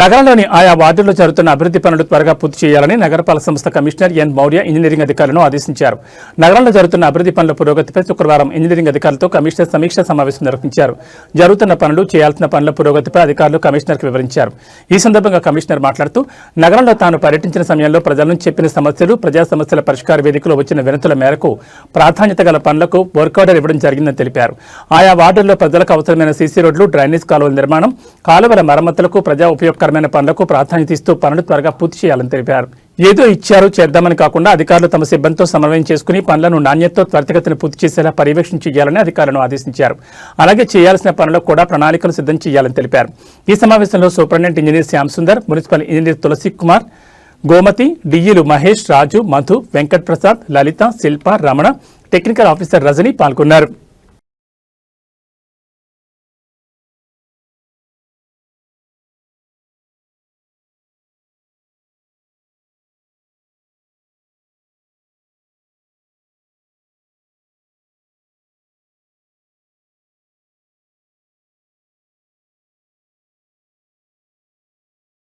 నగరంలోని ఆయా వార్డుల్లో జరుగుతున్న అభివృద్ధి పనులు త్వరగా పూర్తి చేయాలని నగరపాలక సంస్థ కమిషనర్ ఎన్ మౌర్య ఇంజనీరింగ్ అధికారులను ఆదేశించారు. నగరంలో జరుగుతున్న అభివృద్ధి పనుల పురోగతిపై శుక్రవారం ఇంజనీరింగ్ అధికారులతో కమిషనర్ సమీక్షా సమావేశం నిర్వహించారు. జరుగుతున్న పనులు, చేయాల్సిన పనుల పురోగతిపై అధికారులు కమిషనర్కు వివరించారు. ఈ సందర్భంగా కమిషనర్ మాట్లాడుతూ నగరంలో తాను పర్యటించిన సమయంలో ప్రజల నుంచి చెప్పిన సమస్యలు, ప్రజా సమస్యల పరిష్కార వేదికలో వచ్చిన వినతుల మేరకు ప్రాధాన్యత గల పనులకు వర్క్ ఆర్డర్ ఇవ్వడం జరిగిందని తెలిపారు. ఆయా వార్డుల్లో ప్రజలకు అవసరమైన సీసీ రోడ్లు, డ్రైనేజ్ కాలువల నిర్మాణం, కాలువల మరమ్మతులకు, ప్రజా ఉపయోగకరమైన పనులకు ప్రాధాన్యత ఇస్తూ పనులు త్వరగా పూర్తి చేయాలని తెలిపారు. ఏదో ఇచ్చారు చేద్దామని కాకుండా అధికారులు తమ సిబ్బందితో సమన్వయం చేసుకుని పనులను నాణ్యతతో త్వరితగతిన పూర్తి చేసేలా పర్యవేక్షణ చేయాలని అధికారులను ఆదేశించారు. అలాగే చేయాల్సిన పనులకు కూడా ప్రణాళికలు సిద్ధం చేయాలని తెలిపారు. ఈ సమావేశంలో superintendent engineer Shyam Sundar, municipal engineer Tulasi Kumar, Gomathi, డిఈలు మహేష్, రాజు, మధు, వెంకట్ ప్రసాద్, లలిత, శిల్ప, రమణ, టెక్నికల్ ఆఫీసర్ రజని పాల్గొన్నారు.